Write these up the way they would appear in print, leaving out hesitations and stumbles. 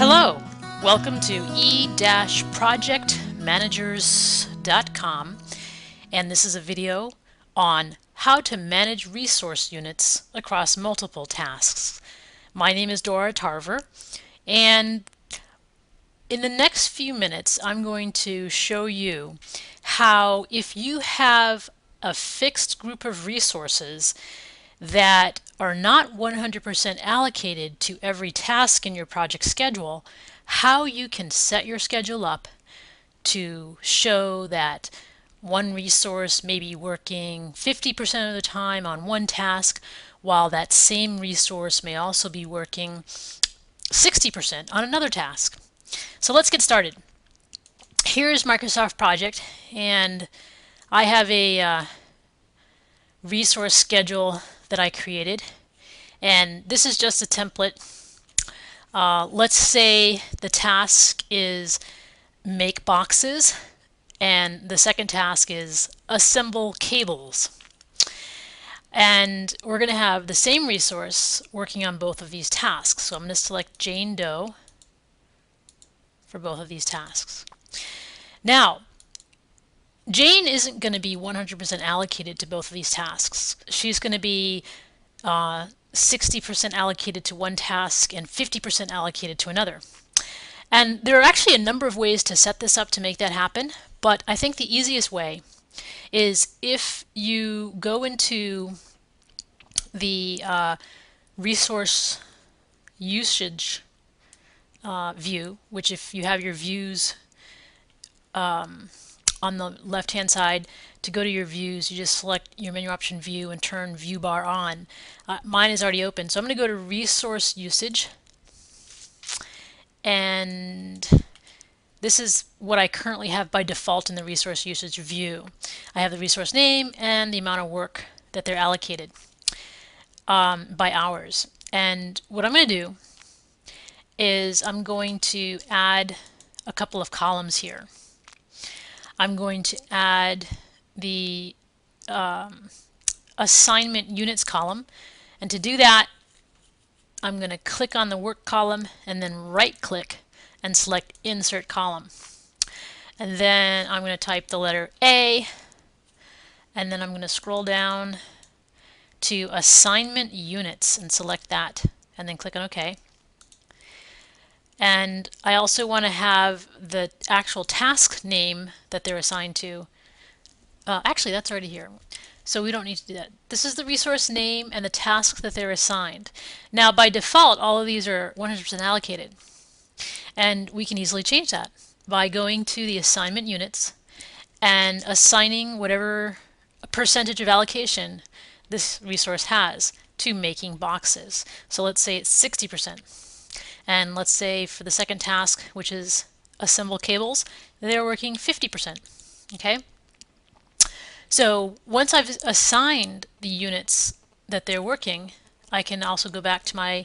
Hello, welcome to e-projectmanagers.com, and this is a video on how to manage resource units across multiple tasks. My name is Dora Tarver, and in the next few minutes I'm going to show you how, if you have a fixed group of resources that are not 100% allocated to every task in your project schedule, how you can set your schedule up to show that one resource may be working 50% of the time on one task, while that same resource may also be working 60% on another task. So let's get started. Here's Microsoft Project, and I have a resource schedule that I created, and this is just a template. Let's say the task is make boxes and the second task is assemble cables, and we're going to have the same resource working on both of these tasks. So I'm going to select Jane Doe for both of these tasks. Now, Jane isn't going to be 100% allocated to both of these tasks. She's going to be 60% allocated to one task and 50% allocated to another. And there are actually a number of ways to set this up to make that happen, but I think the easiest way is if you go into the resource usage view, which if you have your views on the left hand side, to go to your views you just select your menu option view and turn view bar on. Mine is already open, so I'm going to go to resource usage, and this is what I currently have by default in the resource usage view. I have the resource name and the amount of work that they're allocated by hours. And what I'm going to do is I'm going to add a couple of columns here. I'm going to add the assignment units column, and to do that I'm going to click on the work column and then right click and select insert column, and then I'm going to type the letter A, and then I'm going to scroll down to assignment units and select that and then click on OK. And I also want to have the actual task name that they're assigned to. Actually, that's already here, so we don't need to do that. This is the resource name and the task that they're assigned. Now, by default, all of these are 100% allocated, and we can easily change that by going to the assignment units and assigning whatever percentage of allocation this resource has to making boxes. So let's say it's 60%. And let's say for the second task, which is assemble cables, they're working 50%. Okay? So once I've assigned the units that they're working, I can also go back to my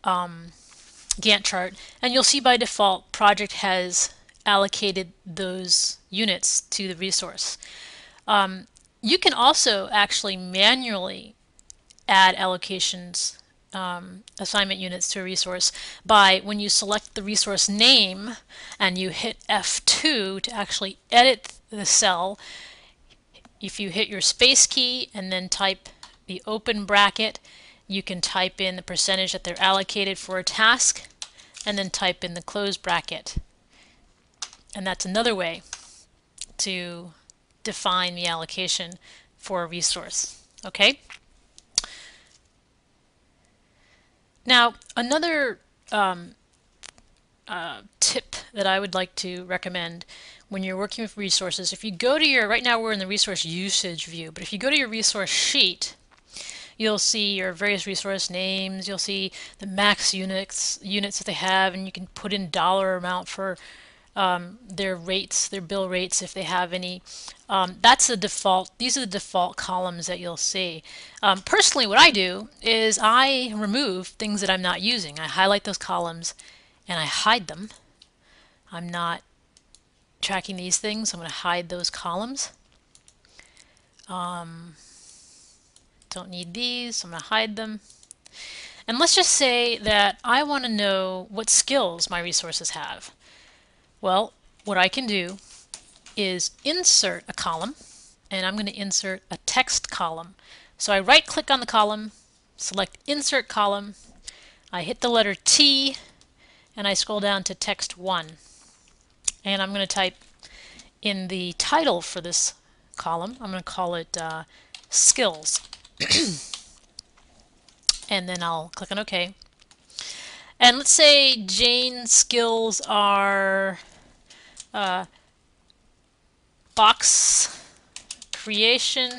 Gantt chart, and you'll see by default project has allocated those units to the resource. You can also actually manually add allocations, assignment units to a resource by, when you select the resource name and you hit F2 to actually edit the cell, if you hit your space key and then type the open bracket, you can type in the percentage that they're allocated for a task and then type in the close bracket. And that's another way to define the allocation for a resource. Okay? Now, another tip that I would like to recommend when you're working with resources, if you go to your, right now we're in the resource usage view, but if you go to your resource sheet, you'll see your various resource names, you'll see the max units that they have, and you can put in dollar amount for their rates, their bill rates, if they have any. That's the default. These are the default columns that you'll see. Personally, what I do is I remove things that I'm not using. I highlight those columns and I hide them. I'm not tracking these things, so I'm going to hide those columns. Don't need these, so I'm going to hide them. And let's just say that I want to know what skills my resources have. Well, what I can do is insert a column, and I'm going to insert a text column. So I right click on the column, select Insert Column, I hit the letter T, and I scroll down to Text 1. And I'm going to type in the title for this column, I'm going to call it Skills. And then I'll click on OK. And let's say Jane's skills are box creation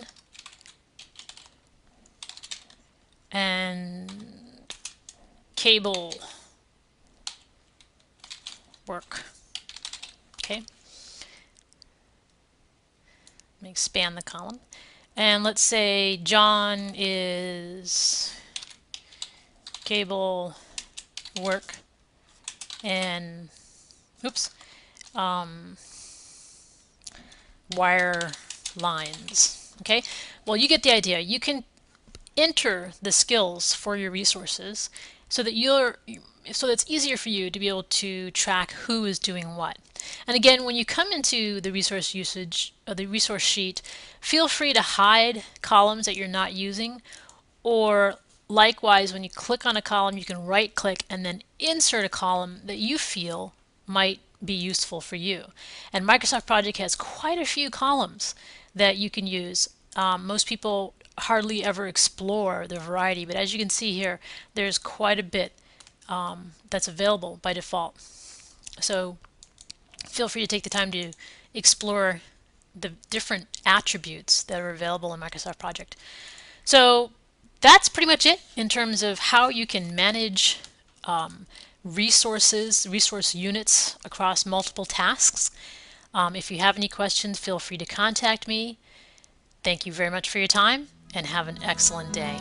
and cable work. Okay. Let me expand the column. And let's say John is cable work and wire lines. Okay, well, you get the idea. You can enter the skills for your resources so that it's easier for you to be able to track who is doing what. And again, when you come into the resource usage or the resource sheet, feel free to hide columns that you're not using, or likewise, when you click on a column, you can right click and then insert a column that you feel might be useful for you. And Microsoft Project has quite a few columns that you can use. Most people hardly ever explore the variety, but as you can see here, there's quite a bit that's available by default. So feel free to take the time to explore the different attributes that are available in Microsoft Project. So that's pretty much it in terms of how you can manage resource units across multiple tasks. If you have any questions, feel free to contact me. Thank you very much for your time, and have an excellent day.